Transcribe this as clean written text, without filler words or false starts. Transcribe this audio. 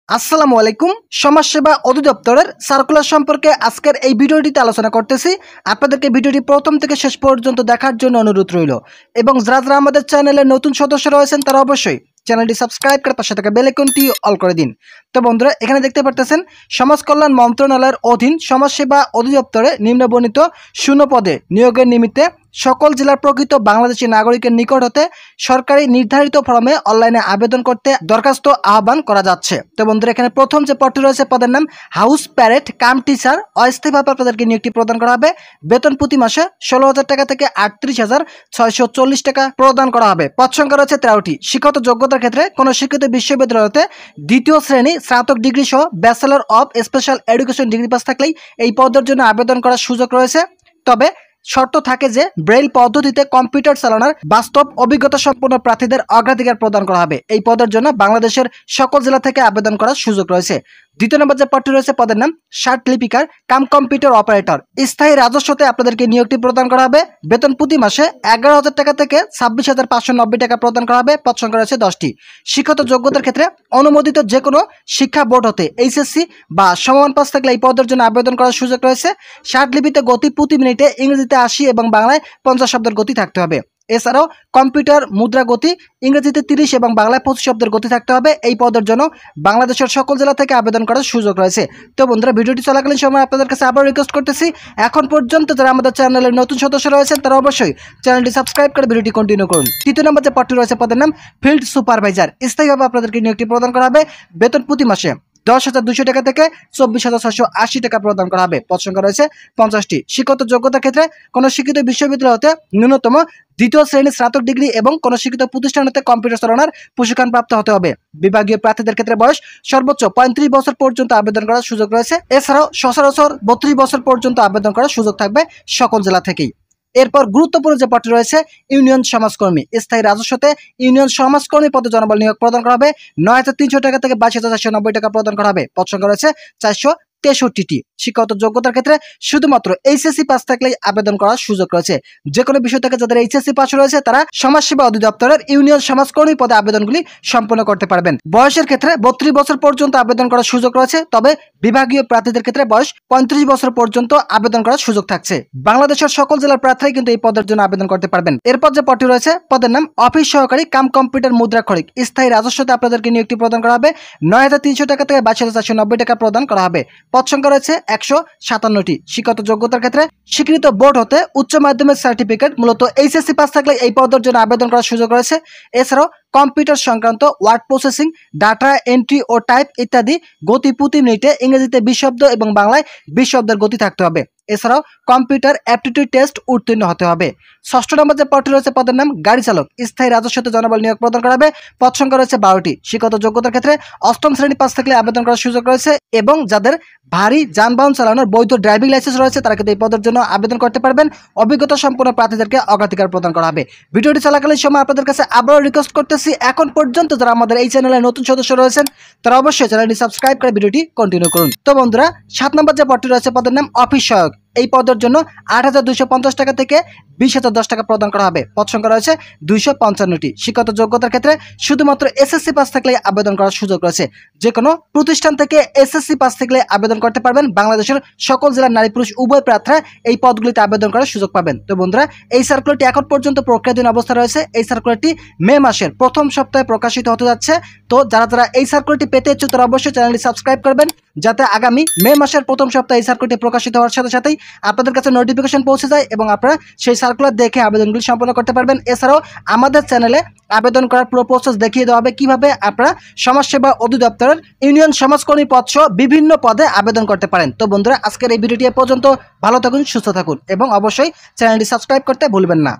আসসালামু আলাইকুম। সমাজসেবা অধিদপ্তরের সার্কুলার সম্পর্কে আজকের এই ভিডিওটিতে আলোচনা করতেছি। আপনাদেরকে ভিডিওটি প্রথম থেকে শেষ পর্যন্ত দেখার জন্য অনুরোধ রইল এবং যারা আমাদের চ্যানেলের নতুন সদস্য রয়েছেন তারা অবশ্যই চ্যানেলটি সাবস্ক্রাইব করে পাশে থাকা বেল আইকনটি অল করে দিন। তো বন্ধুরা, এখানে দেখতে পারতেছেন সমাজ কল্যাণ মন্ত্রণালয়ের অধীন সমাজসেবা অধিদপ্তরে নিম্নবর্ণিত শূন্য পদে নিয়োগের নিমিত্তে সকল জেলার প্রকৃত বাংলাদেশী নাগরিকের নিকট হতে সরকারি নির্ধারিত ফর্মে অনলাইনে আবেদন করতে দরখাস্ত আহ্বান করা যাচ্ছে। তো বন্ধুরা, এখানে প্রথম যে পদটি রয়েছে পদের নাম হাউস প্যারেড কাম টিচার। অস্থায়ীভাবে আপনাদেরকে নিয়োগটি প্রদান করা হবে। বেতন প্রতি মাসে 16,000 টাকা থেকে 38,640 টাকা প্রদান করা হবে। পদ সংখ্যা রয়েছে 13টি। শিক্ষাগত যোগ্যতার ক্ষেত্রে কোনো শিক্ষিত বিশ্ববিদ্যালয়তে দ্বিতীয় শ্রেণী স্নাতক ডিগ্রি সহ bachelor of special education degree pass থাকলেই এই পদের জন্য আবেদন করার সুযোগ রয়েছে। তবে শর্ত থাকে যে ব্রেইল পদ্ধতিতে কম্পিউটার চালানোর বাস্তব অভিজ্ঞতা সম্পন্ন প্রার্থীদের অগ্রাধিকার প্রদান করা হবে। এই পদের জন্য বাংলাদেশের সকল জেলা থেকে আবেদন করার সুযোগ রয়েছে। দ্বিতীয় নম্বর যে পদটি রয়েছে পদের নাম শার্ট লিপিকার কাম কম্পিউটার অপারেটর। স্থায়ী রাজস্বতে আপনাদেরকে নিয়োগটি প্রদান করা হবে। বেতন প্রতি মাসে 11,000 টাকা থেকে 26,590 টাকা প্রদান করা হবে। পদ সংখ্যা রয়েছে 10টি। শিক্ষাগত যোগ্যতার ক্ষেত্রে অনুমোদিত যে কোনো শিক্ষা বোর্ড হতে এইচএসসি বা সমমান পাস থাকলে এই পদের জন্য আবেদন করার সুযোগ রয়েছে। শার্ট লিপিতে গতি প্রতি মিনিটে ইংরেজিতে 80 এবং বাংলায় 50 শব্দের গতি থাকতে হবে। এছাড়াও কম্পিউটার মুদ্রা গতি ইংরেজিতে 30 এবং বাংলায় 25 শব্দের গতি থাকতে হবে। এই পদের জন্য বাংলাদেশের সকল জেলা থেকে আবেদন করার সুযোগ রয়েছে। তো বন্ধুরা, ভিডিওটি চলাকালীন সময় আপনাদের কাছে আবার রিকোয়েস্ট করতেছি, এখন পর্যন্ত যারা আমাদের চ্যানেলের নতুন সদস্য রয়েছেন তারা অবশ্যই চ্যানেলটি সাবস্ক্রাইব করে ভিডিওটি কন্টিনিউ করুন। তৃতীয় নম্বর যে পদটি রয়েছে পদের নাম ফিল্ড সুপারভাইজার। স্থায়ীভাবে আপনাদেরকে নিয়োগটি প্রদান করা হবে। বেতন প্রতি মাসে 10,200 টাকা থেকে 24,680 টাকা প্রদান করা হবে। পদ সংখ্যা রয়েছে 50টি। শিক্ষাগত যোগ্যতার ক্ষেত্রে কোনো শিক্ষিত বিশ্ববিদ্যালয় হতে ন্যূনতম দ্বিতীয় শ্রেণীর স্নাতক ডিগ্রি এবং কোনো শিক্ষিত প্রতিষ্ঠান হতে কম্পিউটার চালানোর প্রশিক্ষণ প্রাপ্ত হতে হবে। বিভাগীয় প্রার্থীদের ক্ষেত্রে বয়স সর্বোচ্চ 35 বছর পর্যন্ত আবেদন করার সুযোগ রয়েছে। এছাড়াও সচরাচর 32 বছর পর্যন্ত আবেদন করার সুযোগ থাকবে সকল জেলা থেকেই। এরপর গুরুত্বপূর্ণ যে পদটি রয়েছে ইউনিয়ন সমাজকর্মী। স্থায়ী রাজস্বতে ইউনিয়ন সমাজকর্মী পদে জনবল নিয়োগ প্রদান করা হবে। 9,300 টাকা থেকে 22,490 টাকা প্রদান করা হবে। পদ সংখ্যা রয়েছে 463টি। শিক্ষাগত যোগ্যতার ক্ষেত্রে শুধুমাত্র এইচএসসি পাস থাকলেই আবেদন করার সুযোগ রয়েছে। যে কোনো বিষয় থেকে যাদের এইচএসসি পাস রয়েছে তারা সমাজসেবা অধিদপ্তরের ইউনিয়ন সমাজকর্মী পদে আবেদনগুলি সম্পন্ন করতে পারবেন। বয়সের ক্ষেত্রে 32 বছর পর্যন্ত আবেদন করার সুযোগ রয়েছে। তবে বিভাগীয় প্রার্থীদের ক্ষেত্রে বয়স 35 বছর পর্যন্ত আবেদন করার সুযোগ থাকছে। বাংলাদেশের সকল জেলার প্রার্থী কিন্তু এই পদের জন্য আবেদন করতে পারবেন। এরপর যে পদটি রয়েছে পদের নাম অফিস সহকারী কাম কম্পিউটার মুদ্রা খড়িক। স্থায়ী রাজস্বতে আপনাদেরকে নিয়োগটি প্রদান করা হবে। 9,300 টাকা থেকে 22,490 টাকা প্রদান করা হবে। পদ সংখ্যা রয়েছে 157টি। শিক্ষাগত যোগ্যতার ক্ষেত্রে স্বীকৃত বোর্ড হতে উচ্চ মাধ্যমিক সার্টিফিকেট মূলত এইচএসসি পাস থাকলে এই পদের জন্য আবেদন করার সুযোগ রয়েছে। এছাড়াও কম্পিউটার সংক্রান্ত ওয়ার্ড প্রসেসিং, ডাটা এন্ট্রি ও টাইপ ইত্যাদি গতি প্রতি মিনিটে ইংরেজিতে 20 শব্দ এবং বাংলায় 20 শব্দের গতি থাকতে হবে। এছাড়াও কম্পিউটার অ্যাপটিটিউড টেস্ট উত্তীর্ণ হতে হবে। ষষ্ঠ নম্বর যে পদটি রয়েছে পদের নাম গাড়ি চালক। স্থায়ী রাজস্বতে জনবল নিয়োগ প্রদান করা হবে। পদ সংখ্যা রয়েছে 12টি। শিক্ষাগত যোগ্যতার ক্ষেত্রে অষ্টম শ্রেণী পাস থাকলে আবেদন করার সুযোগ রয়েছে এবং যাদের ভারী যানবাহন চালানোর বৈধ ড্রাইভিং লাইসেন্স রয়েছে তারা কিন্তু এই পদের জন্য আবেদন করতে পারবেন। অভিজ্ঞতা সম্পন্ন প্রার্থীদেরকে অগ্রাধিকার প্রদান করা হবে। ভিডিওটি চলাকালীন সময় আপনাদের কাছে আবারও রিকোয়েস্ট করতেছি, এখন পর্যন্ত যারা আমাদের এই চ্যানেলের নতুন সদস্য রয়েছেন তারা অবশ্যই চ্যানেলটি সাবস্ক্রাইব করে ভিডিওটি কন্টিনিউ করুন। তো বন্ধুরা, 7 নম্বর যে পদটি রয়েছে পদের নাম অফিস সহায়ক। এই পদের জন্য 8,250 টাকা থেকে 20,010 টাকা প্রদান করা হবে। পদ সংখ্যা রয়েছে 255টি। শিক্ষাগত যোগ্যতার ক্ষেত্রে শুধুমাত্র এসএসসি পাস থাকলে আবেদন করার সুযোগ রয়েছে। যে কোনো প্রতিষ্ঠান থেকে এসএসসি পাস থাকলে আবেদন করতে পারবেন। বাংলাদেশের সকল জেলার নারী পুরুষ উভয় প্রার্থীরা এই পদগুলিতে আবেদন করার সুযোগ পাবেন। তো বন্ধুরা, এই সার্কুলারটি এখন পর্যন্ত প্রক্রিয়াধীন অবস্থা রয়েছে। এই সার্কুলারটি মে মাসের প্রথম সপ্তাহে প্রকাশিত হতে যাচ্ছে। তো যারা এই সার্কুলারটি পেতে ইচ্ছুক তারা অবশ্যই চ্যানেলটি সাবস্ক্রাইব করবেন, যাতে আগামী মে মাসের প্রথম সপ্তাহে এই সার্কুলারটি প্রকাশিত হওয়ার সাথে সাথেই আপনাদের কাছে নোটিফিকেশন পৌঁছে যায় এবং আপনারা সেই সার্কুলার দেখে আবেদনগুলি সম্পন্ন করতে পারবেন। এছাড়াও আমাদের চ্যানেলে আবেদন করার পুরো প্রসেস দেখিয়ে দেওয়া হবে কিভাবে আপনারা সমাজসেবা অধিদপ্তরের ইউনিয়ন সমাজকর্মী পদ সহ বিভিন্ন পদে আবেদন করতে পারেন। তো বন্ধুরা, আজকের এই ভিডিওটি পর্যন্ত ভালো থাকুন, সুস্থ থাকুন এবং অবশ্যই চ্যানেলটি সাবস্ক্রাইব করতে ভুলবেন না।